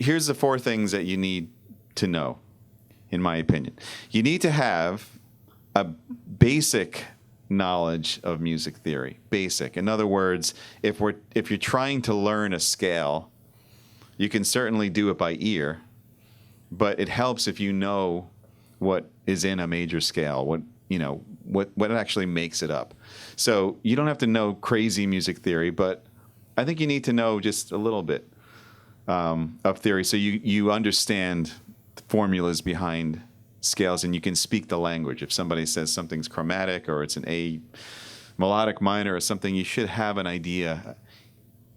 here's the four things that you need to know, in my opinion. You need to have a basic knowledge of music theory. Basic. In other words, if you're trying to learn a scale, you can certainly do it by ear, but it helps if you know what is in a major scale, what actually makes it up. So you don't have to know crazy music theory, but I think you need to know just a little bit of theory so you understand the formulas behind scales and you can speak the language. If somebody says something's chromatic or it's an A melodic minor or something, you should have an idea.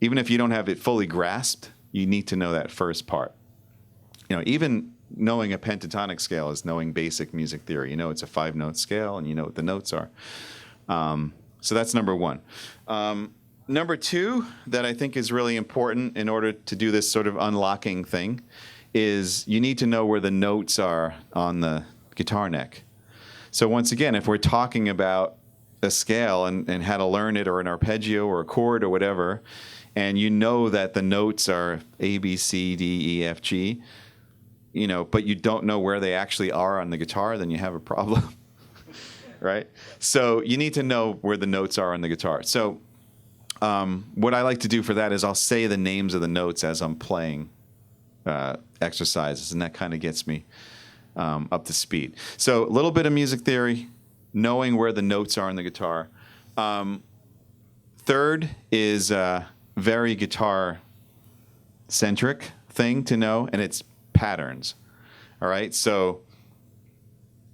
Even if you don't have it fully grasped, you need to know that first part. Even knowing a pentatonic scale is knowing basic music theory. It's a 5-note scale, and you know what the notes are. So that's number one. Number two that I think is really important in order to do this sort of unlocking thing is you need to know where the notes are on the guitar neck. So once again, if we're talking about a scale and how to learn it, or an arpeggio or a chord or whatever, and you know that the notes are A, B, C, D, E, F, G, but you don't know where they actually are on the guitar, then you have a problem, right? So you need to know where the notes are on the guitar. So what I like to do for that is I'll say the names of the notes as I'm playing exercises, and that kind of gets me up to speed. So a little bit of music theory, knowing where the notes are on the guitar. Third is a very guitar-centric thing to know, and it's patterns. All right? So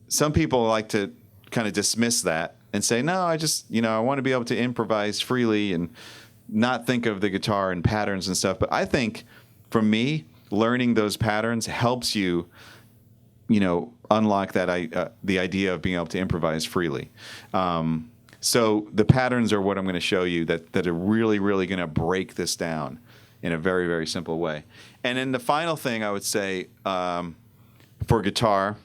some people like to kind of dismiss that and say, no, I want to be able to improvise freely and not think of the guitar in patterns and stuff. But I think, for me, learning those patterns helps you, unlock that the idea of being able to improvise freely. So the patterns are what I'm going to show you that are really, really going to break this down in a very, very simple way. And then the final thing I would say for guitar,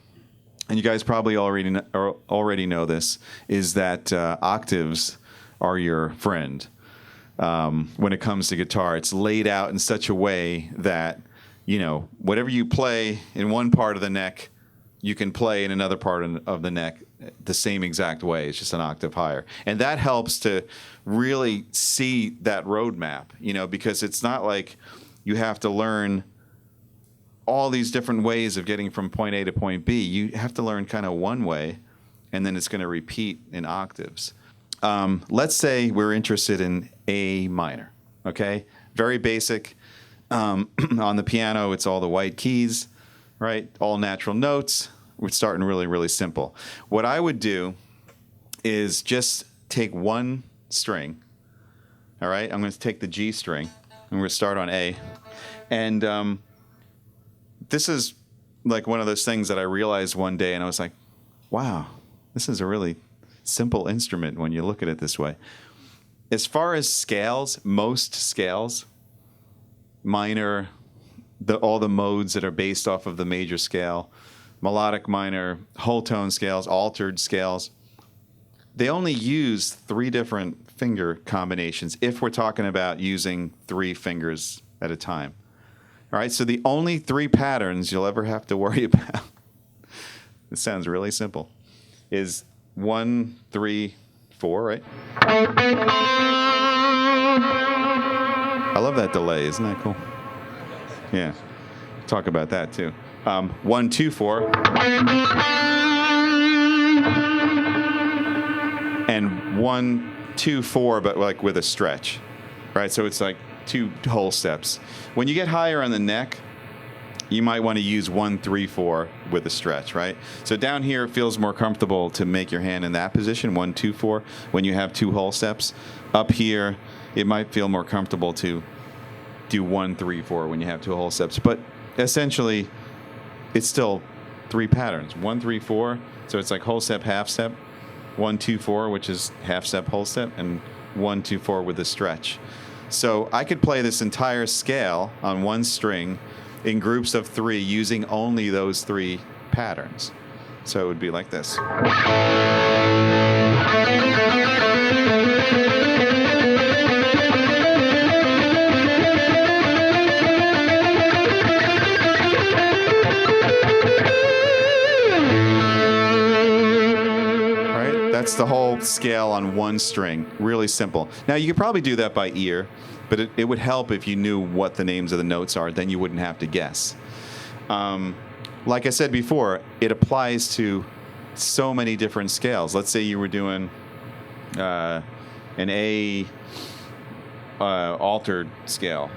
and you guys probably already know this, is that octaves are your friend. When it comes to guitar, it's laid out in such a way that, whatever you play in one part of the neck, you can play in another part of the neck the same exact way. It's just an octave higher. And that helps to really see that roadmap, because it's not like you have to learn all these different ways of getting from point A to point B. You have to learn kind of one way, and then it's going to repeat in octaves. Let's say we're interested in A minor, okay? Very basic. On the piano, it's all the white keys, right? All natural notes. We're starting really, really simple. What I would do is just take one string, all right? I'm going to take the G string, and we're going to start on A. And this is like one of those things that I realized one day, and I was like, wow, this is a really simple instrument when you look at it this way. As far as scales, most scales, minor, all the modes that are based off of the major scale, melodic minor, whole tone scales, altered scales, they only use 3 different finger combinations if we're talking about using 3 fingers at a time. All right, so the only 3 patterns you'll ever have to worry about, this sounds really simple, is 1, 3, 4, right? I love that delay. Isn't that cool? Yeah. Talk about that, too. 1, 2, 4. And 1, 2, 4, but like with a stretch. Right? So it's like 2 whole steps. When you get higher on the neck, you might want to use 1, 3, 4 with a stretch, right? So down here, it feels more comfortable to make your hand in that position, 1, 2, 4, when you have 2 whole steps. Up here, it might feel more comfortable to do 1, 3, 4 when you have 2 whole steps. But essentially, it's still 3 patterns. 1, 3, 4, so it's like whole step, half step. 1, 2, 4, which is half step, whole step, and 1, 2, 4 with a stretch. So I could play this entire scale on one string in groups of 3 using only those 3 patterns. So it would be like this. That's the whole scale on one string. Really simple. Now, you could probably do that by ear, but it would help if you knew what the names of the notes are. Then you wouldn't have to guess. Like I said before, it applies to so many different scales. Let's say you were doing an A altered scale.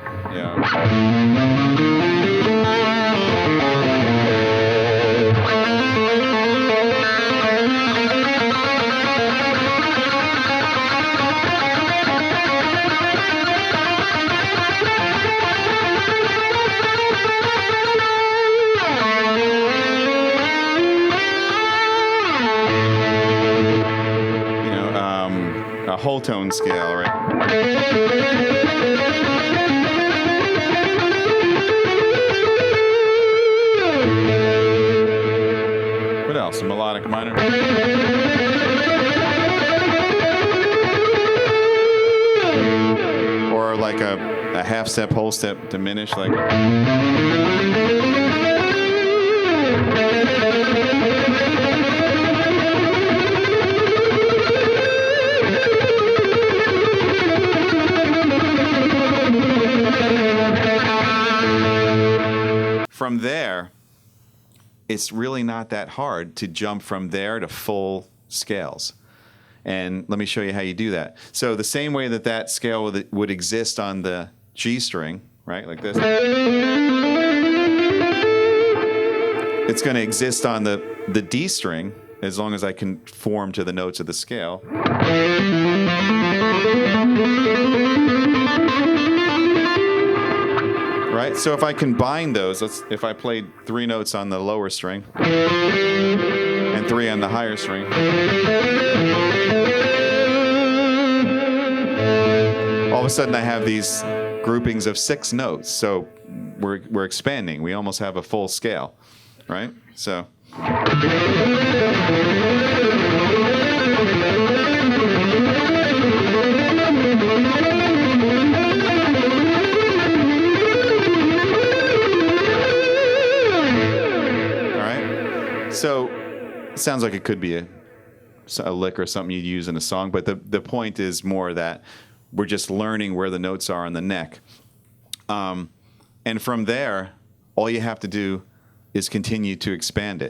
A whole tone scale, right? What else? A melodic minor? Or like a half step, whole step diminished, like. From there, it's really not that hard to jump from there to full scales. And let me show you how you do that. So the same way that that scale would exist on the G string, right, like this, it's going to exist on the D string as long as I conform to the notes of the scale. Right? So if I combine those, if I played 3 notes on the lower string and 3 on the higher string, all of a sudden I have these groupings of 6 notes. So we're expanding. We almost have a full scale, right? So. So it sounds like it could be a lick or something you'd use in a song, but the point is more that we're just learning where the notes are on the neck. And from there, all you have to do is continue to expand it.